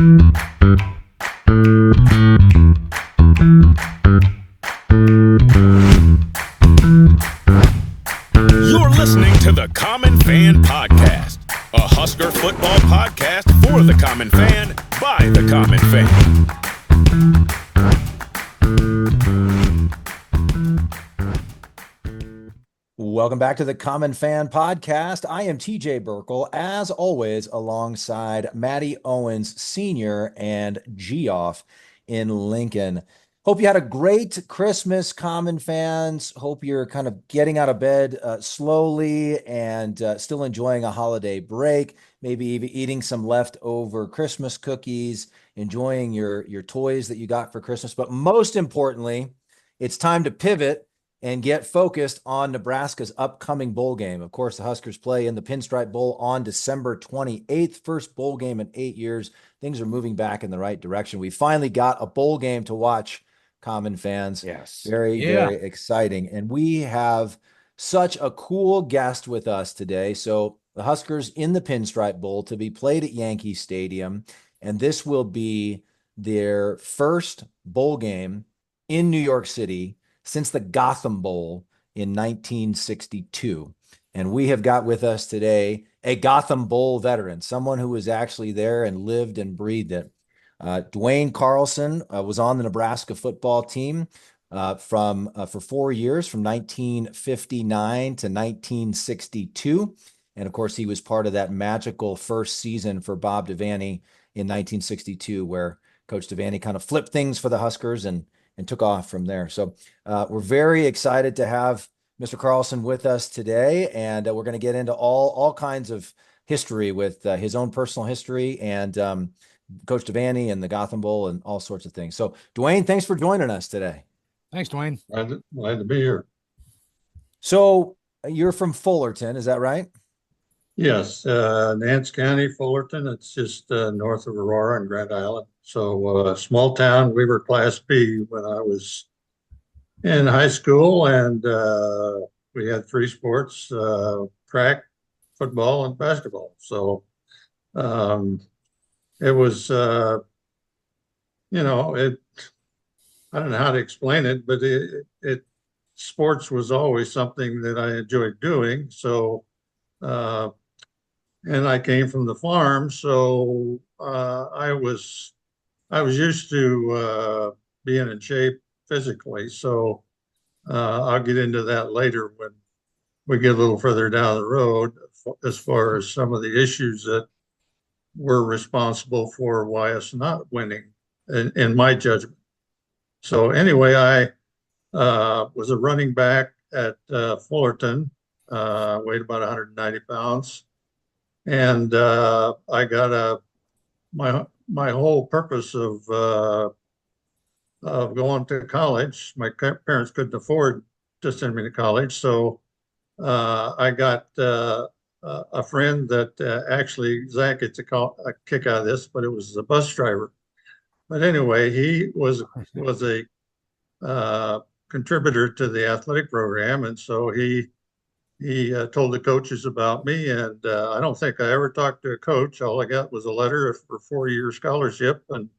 You're listening to the Common Fan Podcast, a Husker football podcast for the common fan, by the common fan. Welcome back to the Common Fan Podcast. I am TJ Burkle, as always, alongside Matty Owens Sr. and Geoff in Lincoln. Hope you had a great Christmas, Common fans. Hope you're kind of getting out of bed slowly and still enjoying a holiday break, maybe even eating some leftover Christmas cookies, enjoying your toys that you got for Christmas. But most importantly, it's time to pivot and get focused on Nebraska's upcoming bowl game. Of course, the Huskers play in the Pinstripe Bowl on December 28th, first bowl game in 8 years. Things are moving back in the right direction. We finally got a bowl game to watch, Common fans. Yes. Very exciting. And we have such a cool guest with us today. So the Huskers in the Pinstripe Bowl to be played at Yankee Stadium. And this will be their first bowl game in New York City since the Gotham Bowl in 1962. And we have got with us today a Gotham Bowl veteran, someone who was actually there and lived and breathed it. Dwain Carlson was on the Nebraska football team for 4 years, from 1959 to 1962. And of course, he was part of that magical first season for Bob Devaney in 1962, where Coach Devaney kind of flipped things for the Huskers and took off from there. So we're very excited to have Mr. Carlson with us today, and we're going to get into all kinds of history with his own personal history and Coach Devaney and the Gotham Bowl and all sorts of things. So, Dwain, thanks for joining us today. Thanks, Dwain. Glad to be here. So, you're from Fullerton, is that right? Yes, Nance County, Fullerton. It's just north of Aurora and Grand Island. So, small town. We were Class B when I was in high school, and we had three sports: track, football, and basketball. So, it was, I don't know how to explain it, but sports was always something that I enjoyed doing. So, and I came from the farm, so I was used to being in shape physically. So I'll get into that later when we get a little further down the road, as far as some of the issues that were responsible for why us not winning, in my judgment. So anyway, I was a running back at Fullerton, weighed about 190 pounds. And I got my whole purpose of going to college. My parents couldn't afford to send me to college. So I got a friend that actually, Zach gets a kick out of this, but it was a bus driver. But anyway, he was a contributor to the athletic program, and so he told the coaches about me. And I don't think I ever talked to a coach. All I got was a letter for 4-year scholarship, and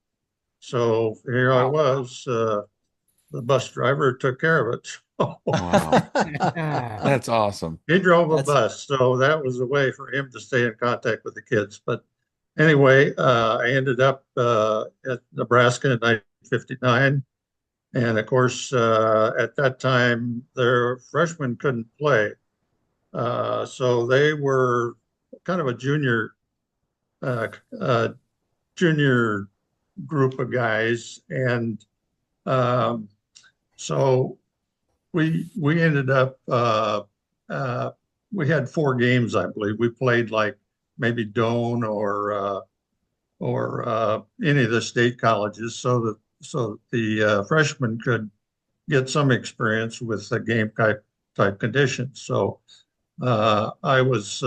so here I was. The bus driver took care of it. Wow. That's awesome. He drove a bus, so that was a way for him to stay in contact with the kids. But anyway, I ended up at Nebraska in 1959. And of course, at that time, their freshmen couldn't play. So they were kind of a junior group of guys. And so we ended up, we had 4 games, I believe. We played like maybe Doane or any of the state colleges, so the freshmen could get some experience with the game type conditions. So I was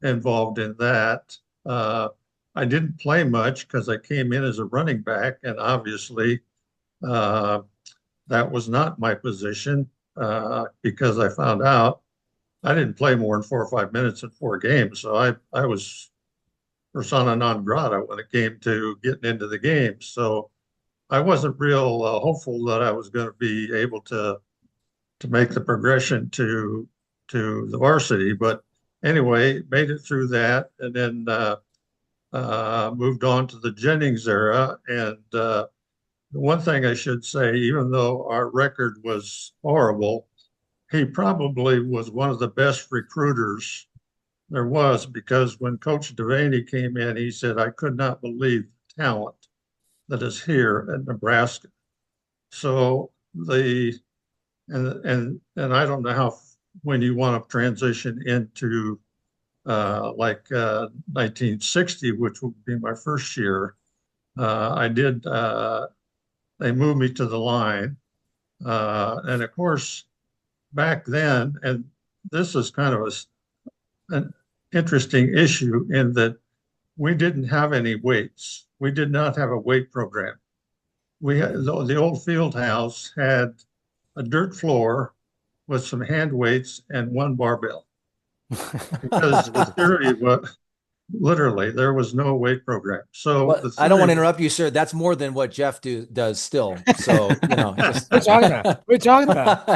involved in that. I didn't play much because I came in as a running back, and obviously that was not my position because I found out I didn't play more than 4 or 5 minutes in 4 games. So I was persona non grata when it came to getting into the game. So I wasn't real hopeful that I was going to be able to make the progression to the varsity. But anyway, made it through that, and then moved on to the Jennings era. And the one thing I should say, even though our record was horrible, he probably was one of the best recruiters there was, because when Coach Devaney came in, he said, "I could not believe the talent that is here at Nebraska." So and I don't know how, when you want to transition into 1960, which would be my first year, I did. They moved me to the line, and of course, back then, and this is kind of an interesting issue in that we didn't have any weights. We did not have a weight program. We had, the old field house had a dirt floor with some hand weights and one barbell, because the theory was literally there was no weight program. So Well, I don't want to interrupt you, sir. That's more than what Jeff does still. So, just... We're talking about. We're talking about.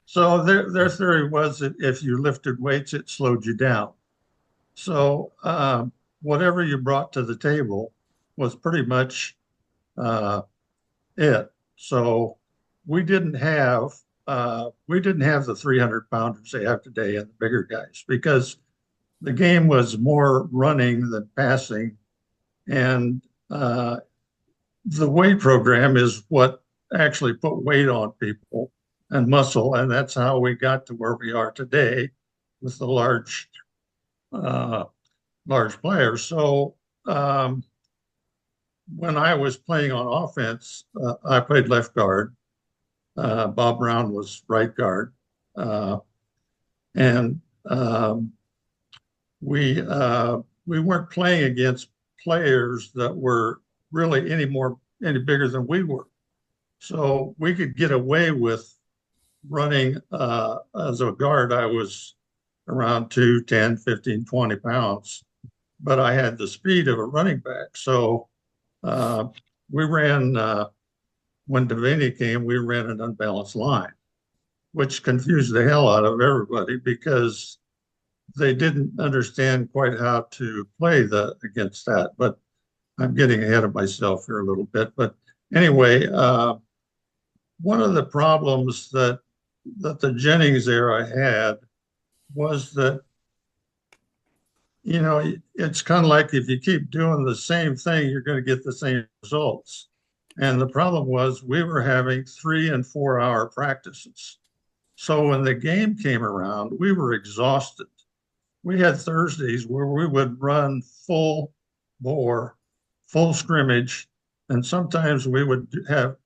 So their theory was that if you lifted weights, it slowed you down. So whatever you brought to the table was pretty much it. So we didn't have the 300-pounders they have today and the bigger guys, because the game was more running than passing, and the weight program is what actually put weight on people and muscle, and that's how we got to where we are today with the large players. So when I was playing on offense, I played left guard. Bob Brown was right guard, and we weren't playing against players that were really any bigger than we were. So we could get away with running as a guard. I was around 210, 15, 20 pounds, but I had the speed of a running back. So we ran, when Devaney came, we ran an unbalanced line, which confused the hell out of everybody, because they didn't understand quite how to play against that. But I'm getting ahead of myself here a little bit. But anyway, one of the problems that the Jennings era had was that, it's kind of like if you keep doing the same thing, you're going to get the same results. And the problem was we were having 3 and 4 hour practices. So when the game came around, we were exhausted. We had Thursdays where we would run full bore, full scrimmage, and sometimes we would have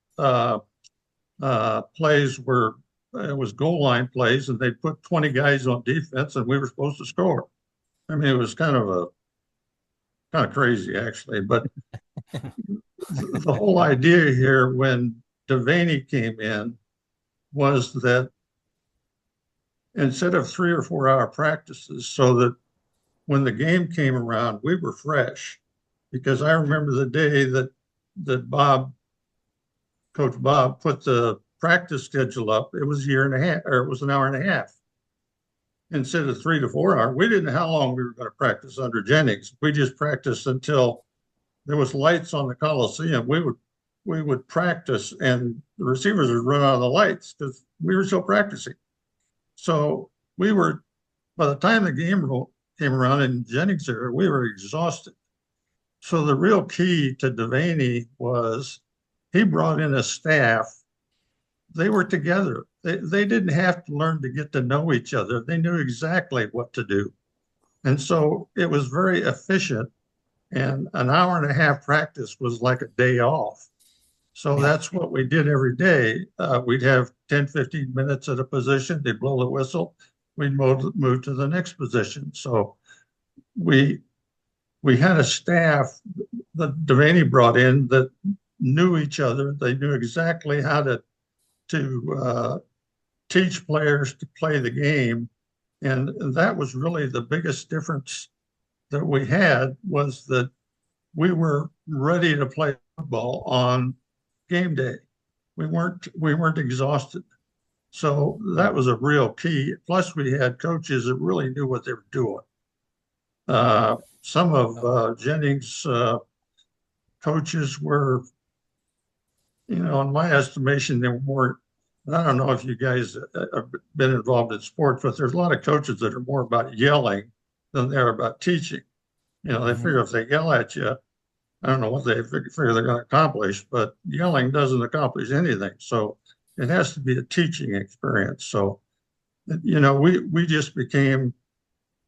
plays where it was goal line plays, and they'd put 20 guys on defense, and we were supposed to score. I mean, it was kind of crazy, actually. But the whole idea here when Devaney came in was that instead of 3 or 4 hour practices, so that when the game came around, we were fresh. Because I remember the day that Coach Bob put the practice schedule up, it was a year and a half, or it was an hour and a half. Instead of 3 to 4 hours, we didn't know how long we were going to practice under Jennings. We just practiced until there was lights on the Coliseum. We would practice, and the receivers would run out of the lights because we were still practicing. So by the time the game came around in Jennings era, we were exhausted. So the real key to Devaney was he brought in a staff. They were together. They didn't have to learn to get to know each other. They knew exactly what to do. And so it was very efficient. And an hour and a half practice was like a day off. So that's what we did every day. We'd have 10, 15 minutes at a position. They'd blow the whistle. We'd move to the next position. So we had a staff that Devaney brought in that knew each other. They knew exactly how to teach players to play the game. And that was really the biggest difference that we had was that we were ready to play football on game day. We weren't exhausted. So that was a real key. Plus, we had coaches that really knew what they were doing. Some of Jennings' coaches were, in my estimation, they were more. I don't know if you guys have been involved in sports, but there's a lot of coaches that are more about yelling than they're about teaching. They figure if they yell at you, I don't know what they figure they're going to accomplish, but yelling doesn't accomplish anything. So it has to be a teaching experience. So, we just became,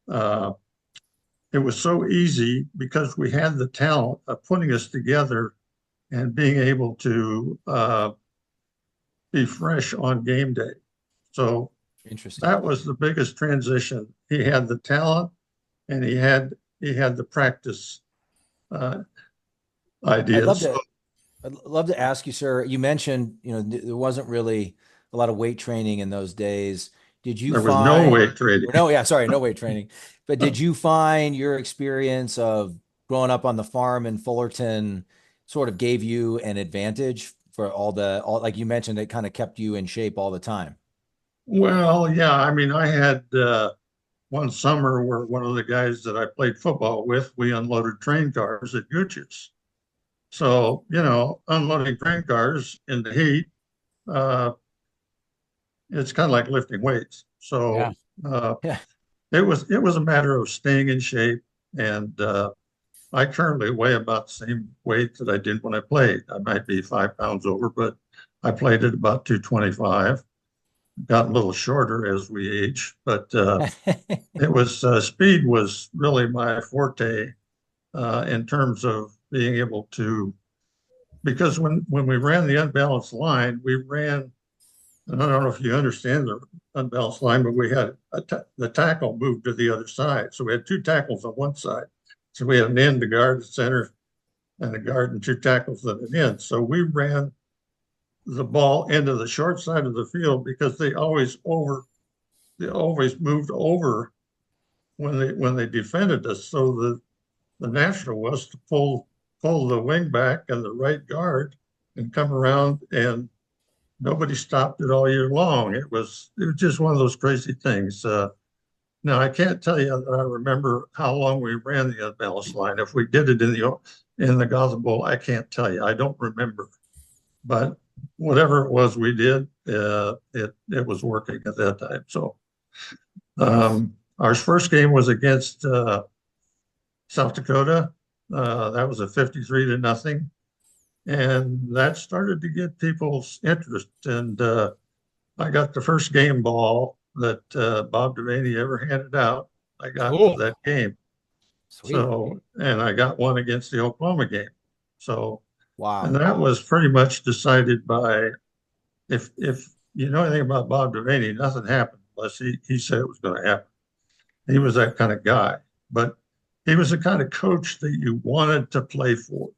it was so easy because we had the talent of putting us together and being able to be fresh on game day. So Interesting. that was the biggest transition. He had the talent and he had the practice ideas. I'd love to ask you, sir, you mentioned, there wasn't really a lot of weight training in those days. Did you There was no weight training. No weight training. But did you find your experience of growing up on the farm in Fullerton sort of gave you an advantage for all like you mentioned, it kind of kept you in shape all the time? Well, yeah. I mean, I had one summer where one of the guys that I played football with, we unloaded train cars at Gooch's. So, unloading train cars in the heat, it's kind of like lifting weights. So Yeah. it was a matter of staying in shape. And I currently weigh about the same weight that I did when I played. I might be 5 pounds over, but I played at about 225. Got a little shorter as we age, but it was speed was really my forte in terms of being able to, because when we ran the unbalanced line, we ran, and I don't know if you understand the unbalanced line, but we had the tackle moved to the other side. So we had 2 tackles on one side. So we had an end to guard, the center, and a guard and 2 tackles at an end. So we ran the ball into the short side of the field because they always moved over when they defended us. So the natural was to pull the wing back and the right guard and come around, and nobody stopped it all year long. It was just one of those crazy things. Now I can't tell you that I remember how long we ran the unbalanced line. If we did it in the Gotham Bowl, I can't tell you. I don't remember, but whatever it was we did, it was working at that time. So our first game was against South Dakota. That was a 53-0, and that started to get people's interest. And I got the first game ball that Bob Devaney ever handed out. I got for that game. Sweet. So, and I got one against the Oklahoma game. So, Wow. and that was pretty much decided by, if you know anything about Bob Devaney, nothing happened unless he said it was going to happen. He was that kind of guy, but he was the kind of coach that you wanted to play for.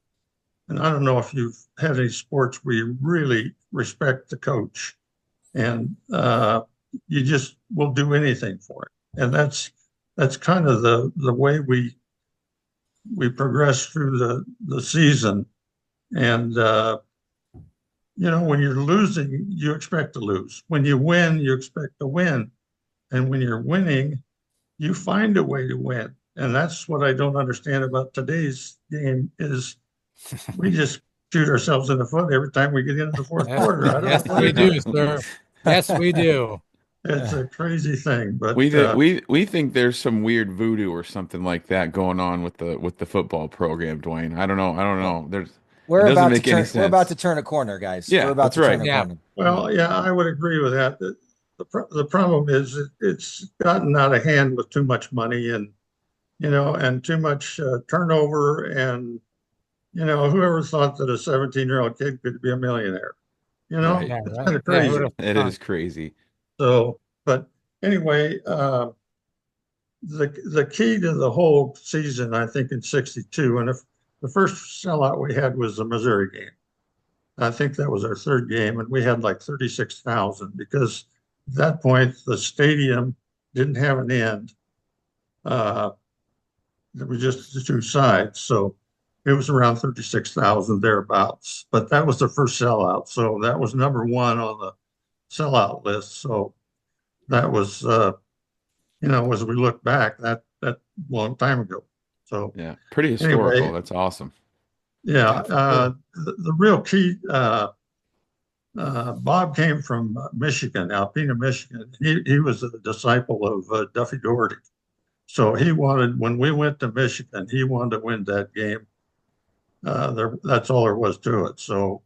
And I don't know if you've had any sports where you really respect the coach and you just will do anything for it. And that's kind of the way we progress through the season. And when you're losing, you expect to lose. When you win, you expect to win. And when you're winning, you find a way to win. And that's what I don't understand about today's game is we just shoot ourselves in the foot every time we get into the fourth quarter. I don't Yes, know. we do, sir. Yes, we do. It's a crazy thing, but we think there's some weird voodoo or something like that going on with the football program, Dwayne. I don't know. We're it doesn't about make to any turn. sense. We're about to turn a corner, guys. Yeah, we're about that's to turn right. a Yeah. corner. well, yeah, I would agree with that. The problem is it's gotten out of hand with too much money and too much turnover, and whoever thought that a 17-year-old kid could be a millionaire? Right. Yeah, It's right. kind of Yeah, crazy. It is crazy. So, but anyway, the key to the whole season, I think, in '62, and if the first sellout we had was the Missouri game. I think that was our third game, and we had like 36,000 because at that point the stadium didn't have an end. It was just the two sides. So it was around 36,000 thereabouts. But that was the first sellout. So that was number one on the sellout list. So that was, as we look back, that long time ago. So Yeah, pretty historical. anyway, That's awesome. yeah, Yeah, for sure. the real key, Bob came from Michigan, Alpena, Michigan. He was a disciple of Duffy Doherty. So when we went to Michigan, he wanted to win that game. That's all there was to it. So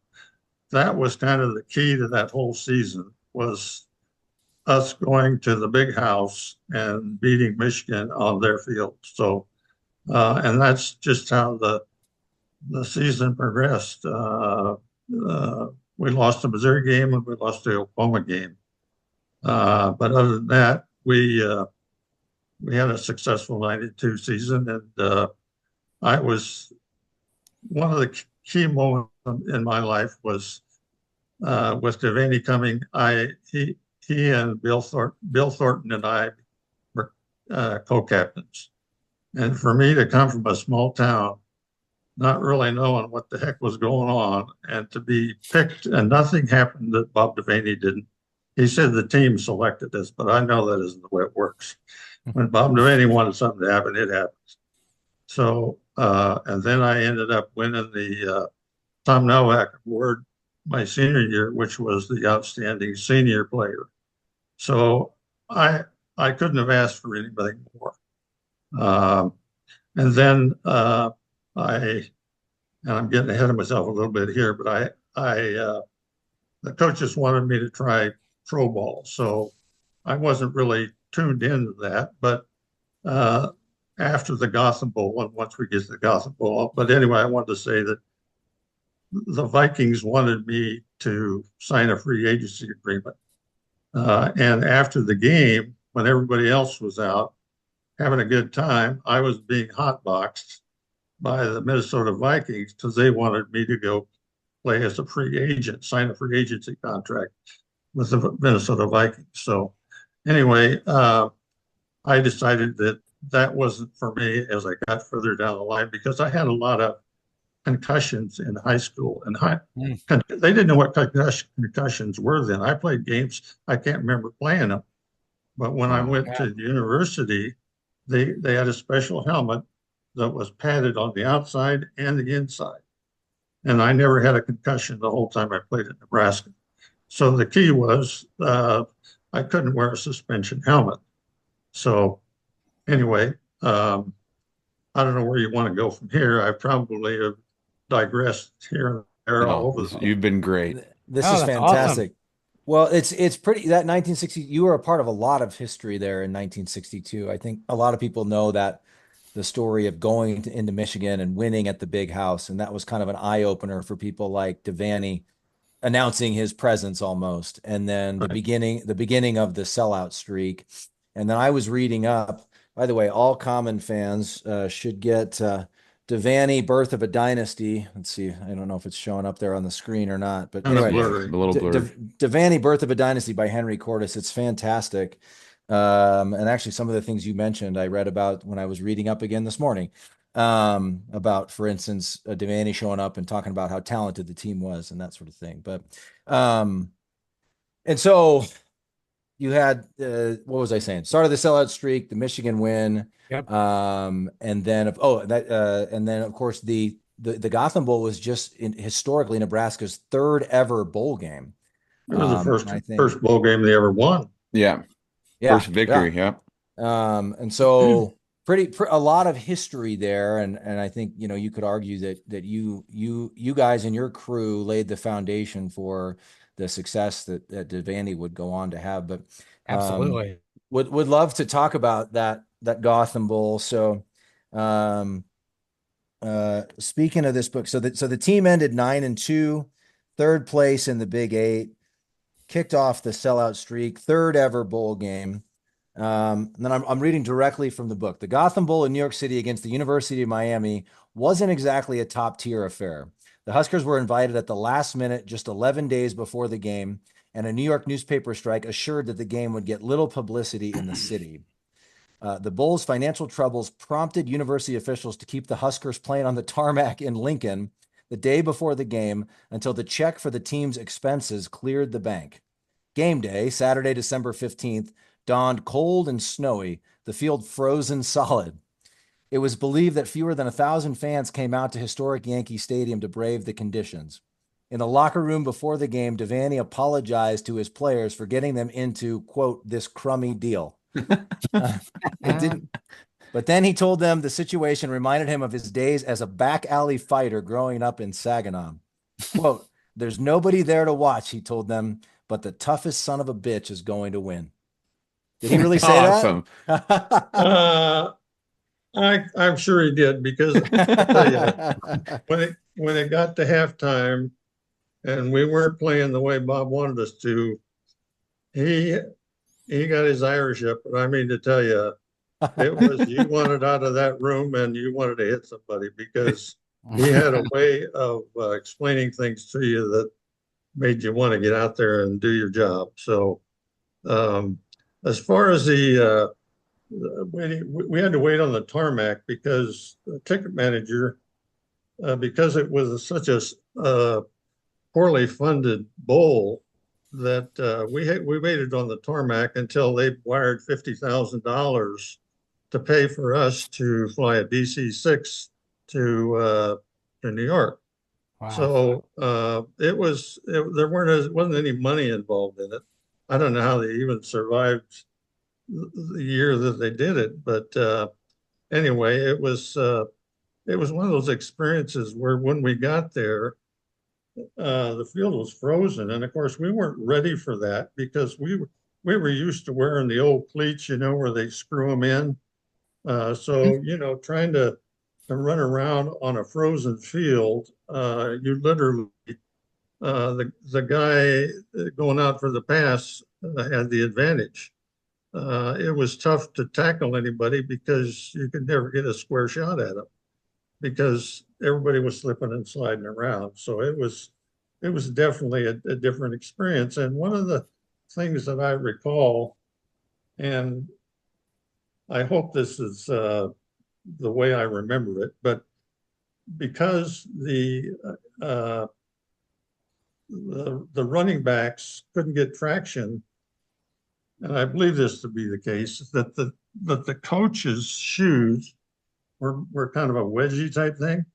that was kind of the key to that whole season, was us going to the big house and beating Michigan on their field. So, and that's just how the season progressed. We lost the Missouri game and we lost the Oklahoma game. But other than that, we had a successful 92 season, and I was one of the key moments in my life was with Devaney coming. He and Bill Thornton and I were co-captains, and for me to come from a small town, not really knowing what the heck was going on, and to be picked, and nothing happened that Bob Devaney didn't. He said the team selected us, but I know that isn't the way it works. When Bob Devaney wanted something to happen, it happens. So, and then I ended up winning the Tom Novak Award my senior year, which was the outstanding senior player. So I couldn't have asked for anything more. And then and I'm getting ahead of myself a little bit here, but the coaches wanted me to try pro ball, so I wasn't really tuned into that. But after the Gotham Bowl, and once we get to the Gotham Bowl, but anyway, I wanted to say that the Vikings wanted me to sign a free agency agreement. And after the game, when everybody else was out having a good time, I was being hotboxed by the Minnesota Vikings because they wanted me to go play as a free agent, sign a free agency contract with the Minnesota Vikings. So anyway, I decided that wasn't for me as I got further down the line, because I had a lot of concussions in high school, and they didn't know what concussions were then. I played games, I can't remember playing them. But when I went to the university, they had a special helmet that was padded on the outside and the inside. And I never had a concussion the whole time I played at Nebraska. So the key was I couldn't wear a suspension helmet. So anyway, I don't know where you want to go from here. I probably have digressed here and there all over. You've been great. This Oh, is that's fantastic. Well, it's pretty, that 1960, you were a part of a lot of history there in 1962. I think a lot of people know that the story of going into Michigan and winning at the big house. And that was kind of an eye opener for people like Devaney announcing his presence almost. And then the beginning of the sellout streak. And then I was reading up, by the way, all Common fans should get Devaney, Birth of a Dynasty. Let's see. I don't know if it's showing up there on the screen or not, but anyway, a little blurry. Devaney, Birth of a Dynasty by Henry Cordes. It's fantastic. And actually some of the things you mentioned, I read about when I was reading up again this morning, about, for instance, Devaney showing up and talking about how talented the team was and that sort of thing. But, and so you had, what was I saying? Started the sellout streak, the Michigan win. Yep. And then, and then of course the Gotham Bowl was just historically Nebraska's third ever bowl game. It was the first bowl game they ever won. Yeah. First victory. Yeah. And so a lot of history there. And I think, you could argue that you guys and your crew laid the foundation for the success that Devaney would go on to have. But absolutely would love to talk about that Gotham Bowl. So speaking of this book, so the team ended 9-2, third place in the Big Eight, kicked off the sellout streak, third ever bowl game. And then I'm reading directly from the book. The Gotham Bowl in New York City against the University of Miami wasn't exactly a top tier affair. The Huskers were invited at the last minute, just 11 days before the game, and a New York newspaper strike assured that the game would get little publicity in the city. The Bulls' financial troubles prompted university officials to keep the Huskers playing on the tarmac in Lincoln the day before the game until the check for the team's expenses cleared the bank. Game day, Saturday, December 15th, dawned cold and snowy, the field frozen solid. It was believed that fewer than 1,000 fans came out to historic Yankee Stadium to brave the conditions. In the locker room before the game, Devaney apologized to his players for getting them into, quote, this crummy deal. It didn't. But then he told them the situation reminded him of his days as a back alley fighter growing up in Saginaw. Quote, there's nobody there to watch, he told them, but the toughest son of a bitch is going to win. Did he really say Awesome. that? I'm sure he did, because I tell you, when it got to halftime and we weren't playing the way Bob wanted us to, he got his Irish up. But I mean to tell you, it was, you wanted out of that room and you wanted to hit somebody, because he had a way of explaining things to you that made you want to get out there and do your job. So as far as the we had to wait on the tarmac because the ticket manager, because it was such a poorly funded bowl, that we waited on the tarmac until they wired $50,000 to pay for us to fly a DC-6 to New York. Wow. So there wasn't any money involved in it. I don't know how they even survived the year that they did it, but anyway, it was one of those experiences where when we got there, the field was frozen, and of course we weren't ready for that, because we were used to wearing the old cleats, where they screw them in. So trying to run around on a frozen field, you literally the guy going out for the pass had the advantage. It was tough to tackle anybody because you could never get a square shot at them, because everybody was slipping and sliding around. So it was definitely a different experience. And one of the things that I recall, and I hope this is the way I remember it, but because the running backs couldn't get traction, and I believe this to be the case, that the coaches' shoes were kind of a wedgie type thing.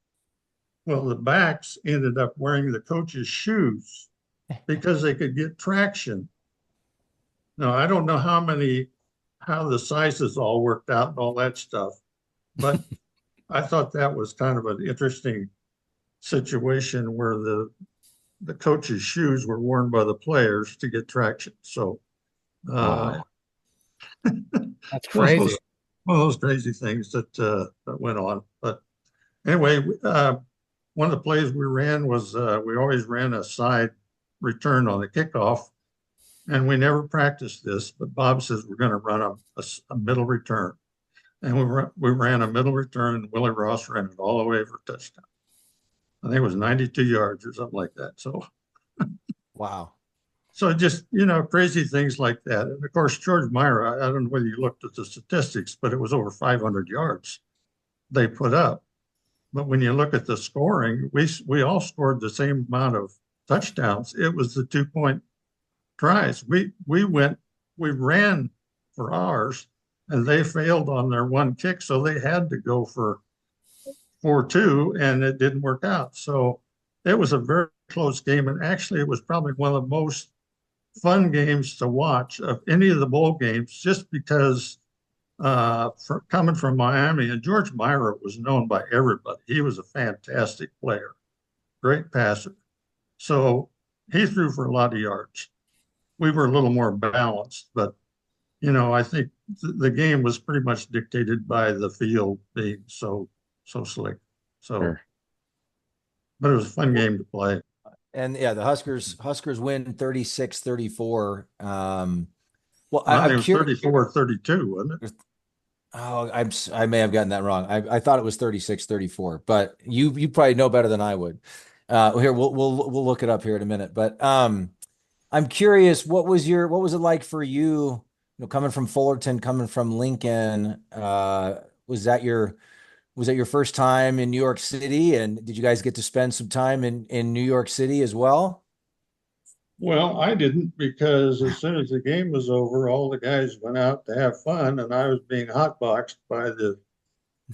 Well, the backs ended up wearing the coaches' shoes because they could get traction. Now, I don't know how the sizes all worked out and all that stuff, but I thought that was kind of an interesting situation where the coaches' shoes were worn by the players to get traction. So That's one of crazy. those crazy things that went on. But anyway, one of the plays we ran was we always ran a side return on the kickoff, and we never practiced this. But Bob says we're going to run a middle return, and we ran a middle return, and Willie Ross ran it all the way for a touchdown. I think it was 92 yards or something like that. So, Wow. so just, crazy things like that. And of course, George Myra, I don't know whether you looked at the statistics, but it was over 500 yards they put up. But when you look at the scoring, we all scored the same amount of touchdowns. It was the 2-point tries. We ran for ours, and they failed on their one kick, so they had to go for 4-2, and it didn't work out. So it was a very close game, and actually it was probably one of the most fun games to watch of any of the bowl games, just because coming from Miami, and George Myra was known by everybody. He was a fantastic player, great passer. So he threw for a lot of yards. We were a little more balanced, but I think the game was pretty much dictated by the field being so slick. So, Sure. but it was a fun game to play. And yeah, the Huskers win 36-34. Well, I think I'm it was curious. 34-32, wasn't it? Oh, I may have gotten that wrong. I thought it was 36-34, but you probably know better than I would. Here, we'll look it up here in a minute. But I'm curious, what was it like for you coming from Fullerton, coming from Lincoln, was that your first time in New York City? And did you guys get to spend some time in New York City as well? Well, I didn't because as soon as the game was over, all the guys went out to have fun, and I was being hotboxed by the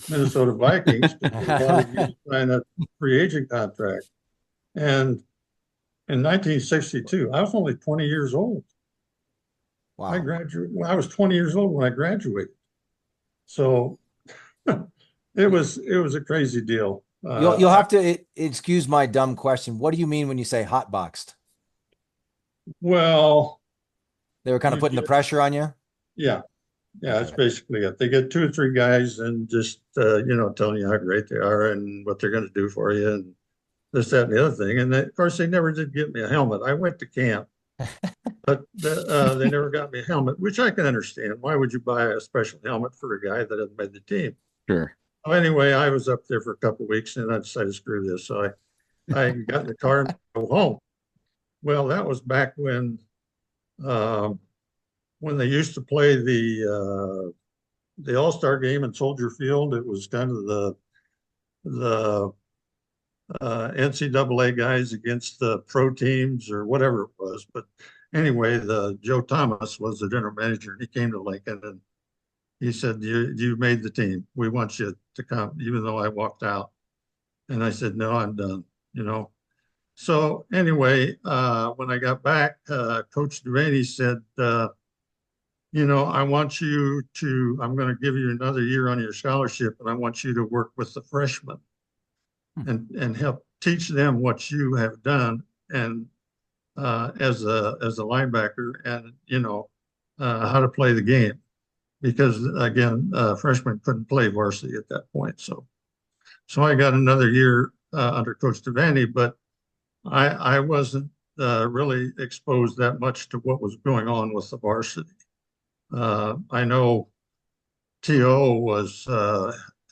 Minnesota Vikings because they wanted me to sign a free agent contract. And in 1962, I was only 20 years old. Wow. I was 20 years old when I graduated. So it was a crazy deal. You'll have to excuse my dumb question. What do you mean when you say hotboxed? Well, They were kind of putting the pressure on you? yeah, that's basically it. They get two or three guys and just telling you how great they are and what they're going to do for you and this, that, and the other thing. And of course, they never did get me a helmet. I went to camp, but they never got me a helmet, which I can understand. Why would you buy a special helmet for a guy that hasn't made the team? Sure. So anyway, I was up there for a couple of weeks and I decided to screw this. So I got in the car and go home. Well, that was back when they used to play the All-Star game in Soldier Field. It was kind of the NCAA guys against the pro teams or whatever it was. But anyway, Joe Thomas was the general manager, and he came to Lincoln and he said, "You made the team. We want you to come," even though I walked out. And I said, "No, I'm done." So anyway, when I got back, Coach Devaney said, I'm going to give you another year on your scholarship, and I want you to work with the freshmen and help teach them what you have done and as a linebacker and, how to play the game. Because again, freshmen couldn't play varsity at that point. So I got another year under Coach Devaney, but I wasn't really exposed that much to what was going on with the varsity. I know T.O. was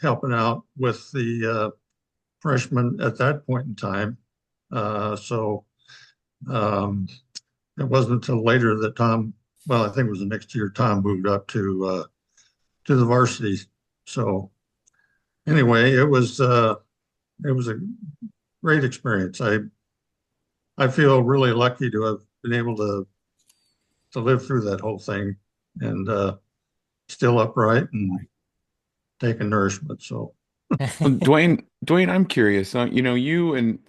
helping out with the freshmen at that point in time. So it wasn't until later that I think it was the next year, Tom moved up to the varsity. So anyway, it was a great experience. I feel really lucky to have been able to live through that whole thing and still upright and taking nourishment. So, Well, Dwain, I'm curious. You and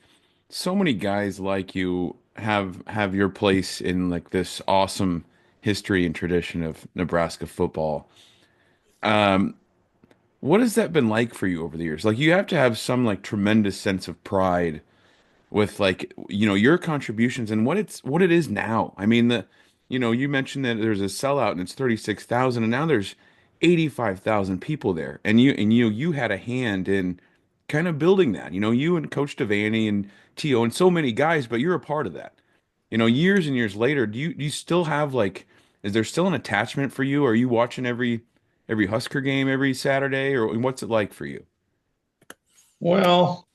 so many guys like you have your place in like this awesome history and tradition of Nebraska football. Um, what has that been like for you over the years? Like you have to have some like tremendous sense of pride with like your contributions and what it is now. I mean you mentioned that there's a sellout and it's 36,000 and now there's 85,000 people there and you had a hand in kind of building that. You and Coach Devaney and T.O. and so many guys, but you're a part of that. Years and years later, do you still have like is there still an attachment for you? Are you watching every Husker game every Saturday or what's it like for you? well,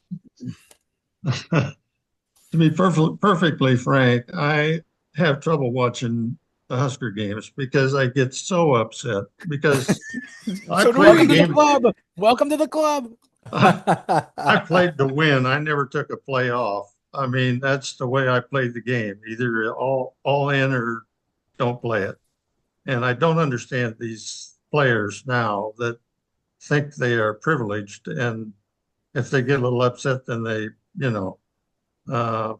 to be perfectly frank, I have trouble watching the Husker games because I get so upset because I played the game. Welcome to the club. I played to win. I never took a play off. I mean, that's the way I played the game. Either all in or don't play it. And I don't understand these players now that think they are privileged. And if they get a little upset, then they, I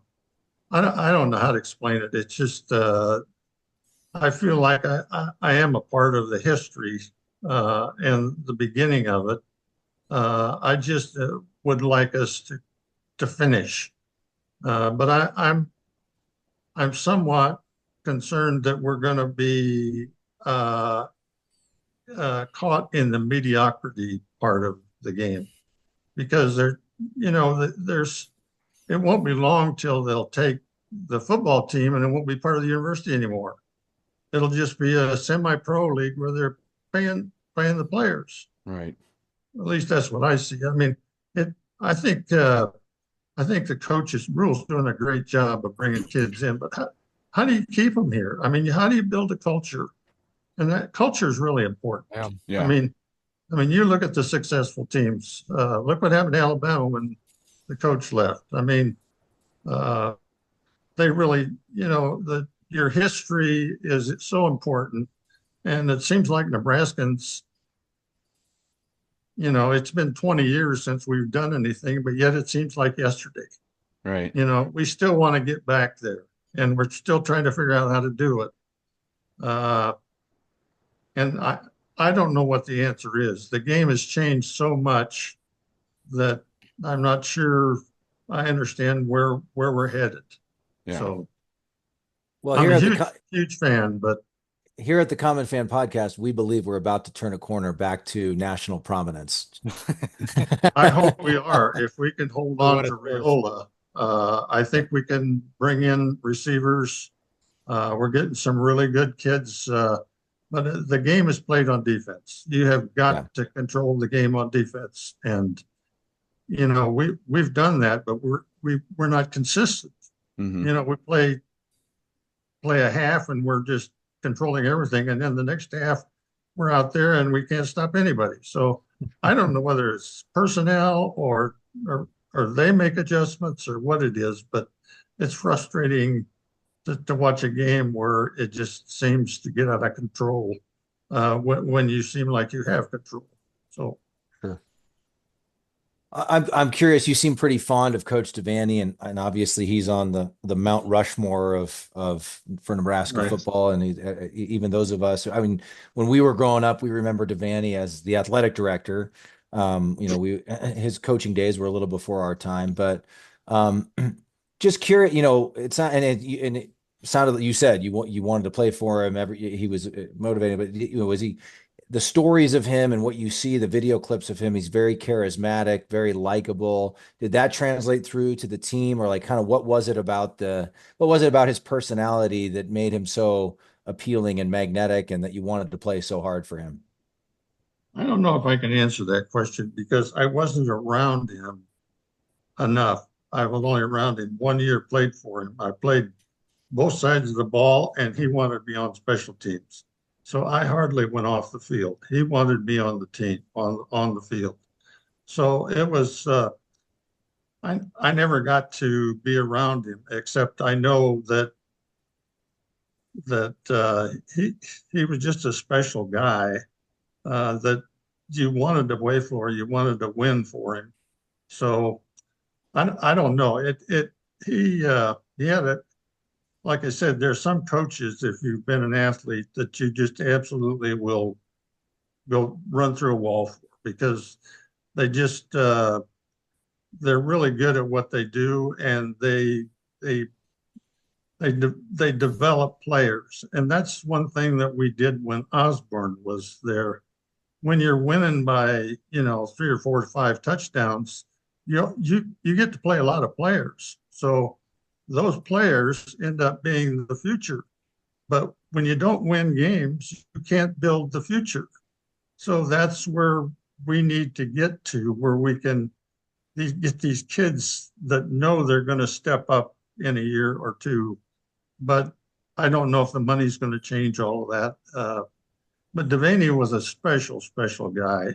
don't know how to explain it. It's just I feel like I am a part of the history and the beginning of it. I just would like us to finish, but I'm somewhat concerned that we're going to be caught in the mediocrity part of the game because there's it won't be long till they'll take the football team and it won't be part of the university anymore. It'll just be a semi-pro league where they're paying the players. Right. At least that's what I see. I mean, I think the coaches Rhule's doing a great job of bringing kids in, but how do you keep them here? I mean, how do you build a culture and that culture is really important. Yeah. Yeah. I mean, you look at the successful teams. Look what happened to Alabama when the coach left. I mean, they really, your history is so important, and it seems like Nebraskans. It's been 20 years since we've done anything, but yet it seems like yesterday. Right. We still want to get back there, and we're still trying to figure out how to do it. And I don't know what the answer is. The game has changed so much that I'm not sure I understand where we're headed. Yeah. So Well, I'm here a at huge, huge fan, but here at the Common Fan Podcast, we believe we're about to turn a corner back to national prominence. I hope we are. If we can hold on what to it's worth. Rhule, I think we can bring in receivers. We're getting some really good kids, but the game is played on defense. You have got to control the game on defense, and we've done that, but we're not consistent. Mhm. We play a half and we're just controlling everything, and then the next half we're out there and we can't stop anybody. So I don't know whether it's personnel or they make adjustments or what it is, but it's frustrating to watch a game where it just seems to get out of control when you seem like you have control. So Sure. I'm curious. You seem pretty fond of Coach Devaney, and obviously he's on the Mount Rushmore for Nebraska Right. football, and even those of us. I mean, when we were growing up, we remember Devaney as the athletic director. His coaching days were a little before our time, but just curious. It's not, and it sounded like you said you wanted to play for him. He was motivated, but was he? The stories of him and what you see, the video clips of him, he's very charismatic, very likable. Did that translate through to the team, or kind of what was it about his personality that made him so appealing and magnetic, and that you wanted to play so hard for him? I don't know if I can answer that question because I wasn't around him enough. I was only around him 1 year, played for him. I played both sides of the ball, and he wanted me on special teams. So I hardly went off the field. He wanted me on the team, on the field. So it was, I never got to be around him, except I know that he was just a special guy that you wanted to play for, you wanted to win for him. So I don't know. He had it. Like I said, there's some coaches, if you've been an athlete, that you just absolutely will go run through a wall for, because they just they're really good at what they do, and they develop players. And that's one thing that we did when Osborne was there. When you're winning by 3 or 4 or 5 touchdowns, you get to play a lot of players. So those players end up being the future. But when you don't win games, you can't build the future. So that's where we need to get to, where we can get these kids that know they're going to step up in a year or two. But I don't know if the money's going to change all of that. But Devaney was a special, special guy.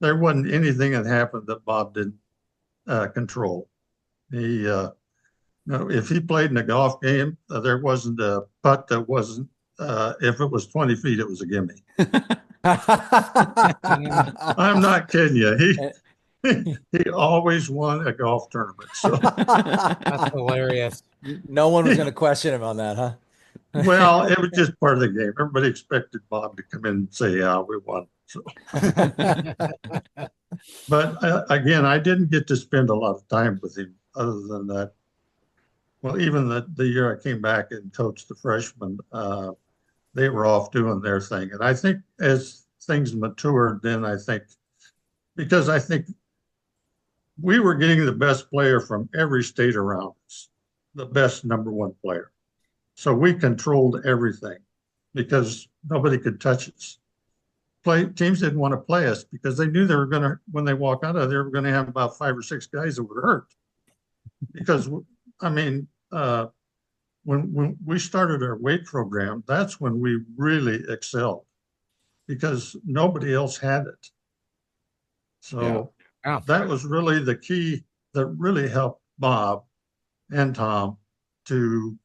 There wasn't anything that happened that Bob didn't control. If he played in a golf game, there wasn't a putt that wasn't, if it was 20 feet, it was a gimme. I'm not kidding you. He always won a golf tournament. So That's hilarious. No one was going to question him on that, huh? Well, it was just part of the game. Everybody expected Bob to come in and say, "Yeah, we won." So. But again, I didn't get to spend a lot of time with him other than that. Well, even the year I came back and coached the freshmen, they were off doing their thing. And I think as things matured, then I think we were getting the best player from every state around us, the best #1 player. So we controlled everything because nobody could touch us. Teams didn't want to play us because they knew they were going to, when they walk out of there, were going to have about 5 or 6 guys that were hurt. Because, I mean, when we started our weight program, that's when we really excelled because nobody else had it. So Yeah. that was really the key that really helped Bob and Tom to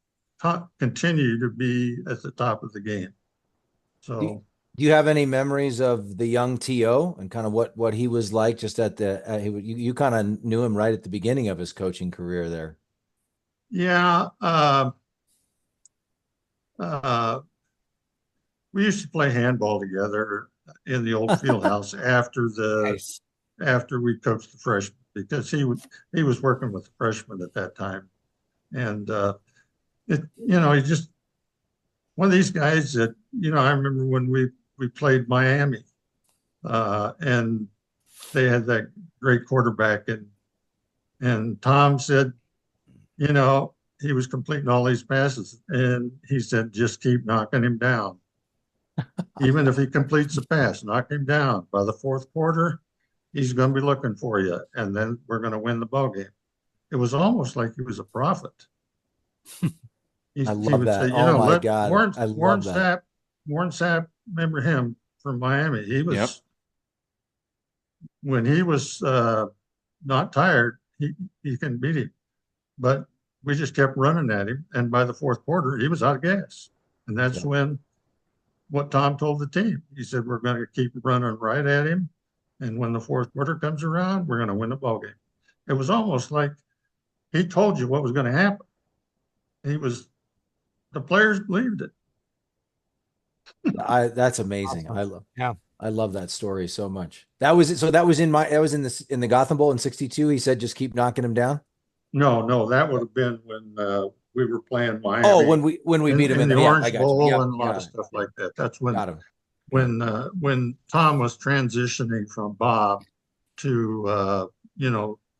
continue to be at the top of the game. So Do you have any memories of the young T.O. and kind of what he was like just at the, you kind of knew him right at the beginning of his coaching career there? yeah, we used to play handball together in the old field house Nice. after we coached the freshmen because he was working with the freshmen at that time. And he's just one of these guys that, I remember when we played Miami, and they had that great quarterback, and Tom said, he was completing all these passes, and he said, just keep knocking him down. Even if he completes the pass, knock him down. By the fourth quarter, he's going to be looking for you, and then we're going to win the ball game. It was almost like he was a prophet. I love he would that. say, Oh my let God. I love that. Warren Sapp, remember him from Miami. He was, Yep. when he was not tired, he can beat him. But we just kept running at him. And by the fourth quarter, he was out of gas. And that's when what Tom told the team. He said, we're going to keep running right at him. And when the fourth quarter comes around, we're going to win the ball game. It was almost like he told you what was going to happen. The players believed it. That's amazing. Awesome. Yeah. I love that story so much. That was in the Gotham Bowl in '62. He said, just keep knocking him down. No, that would have been when we were playing Miami. Oh, when we beat him in the yeah, Orange Bowl Yep, and a lot of stuff like that. That's when got him. when Tom was transitioning from Bob to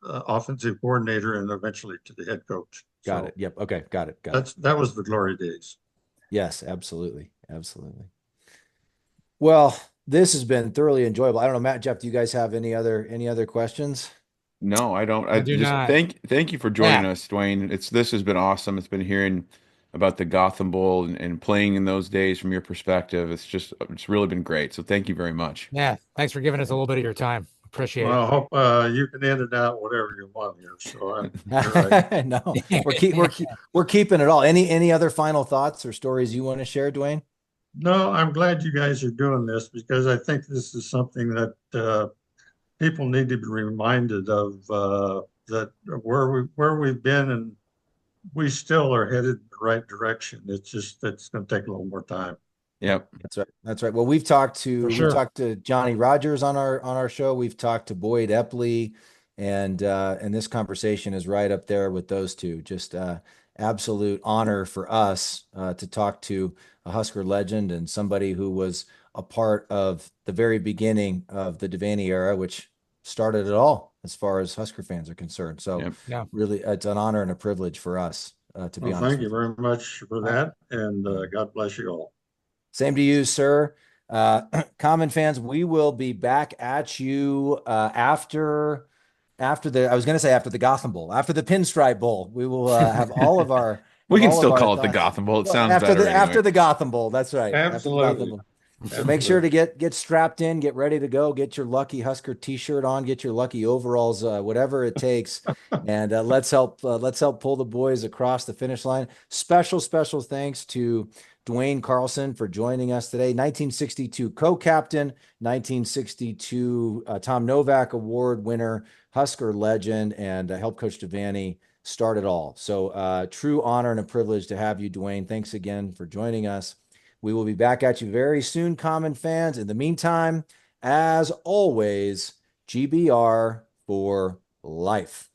offensive coordinator and eventually to the head coach. Got it. Yep. Okay. Got it. That was the glory days. Yes, absolutely. Well, this has been thoroughly enjoyable. I don't know, Matt, Jeff, do you guys have any other questions? No, I don't. I do just not. thank you for joining us, Dwayne. This has been awesome. It's been hearing about the Gotham Bowl and playing in those days from your perspective. It's really been great. So thank you very much. Yeah. Thanks for giving us a little bit of your time. Appreciate Well, I it. hope you can edit out whatever you want here. So right. No, we're keeping it all. Any other final thoughts or stories you want to share, Dwayne? No, I'm glad you guys are doing this because I think this is something that people need to be reminded of, that where we've been, and we still are headed in the right direction. It's going to take a little more time. Yep. That's right. Well, we've talked For sure. to Johnny Rogers on our show. We've talked to Boyd Epley, and this conversation is right up there with those two. Just absolute honor for us to talk to a Husker legend and somebody who was a part of the very beginning of the Devaney era, which started it all as far as Husker fans are concerned. So really, it's an honor and a privilege for us to be honest. Thank you very much for that, and God bless you all. Same to you, sir. Common fans, we will be back at you after the Gotham Bowl, after the Pinstripe Bowl. We will have all of our. We can still call it the Gotham Bowl. It sounds better after the Gotham Bowl. That's right. Absolutely. So make sure to get strapped in, get ready to go, get your lucky Husker t-shirt on, get your lucky overalls, whatever it takes. And let's help pull the boys across the finish line. Special thanks to Dwain Carlson for joining us today. 1962 co-captain, 1962 Tom Novak Award winner, Husker legend, and helped coach Devaney start it all. So true honor and a privilege to have you, Dwain. Thanks again for joining us. We will be back at you very soon, Common fans. In the meantime, as always, GBR for life.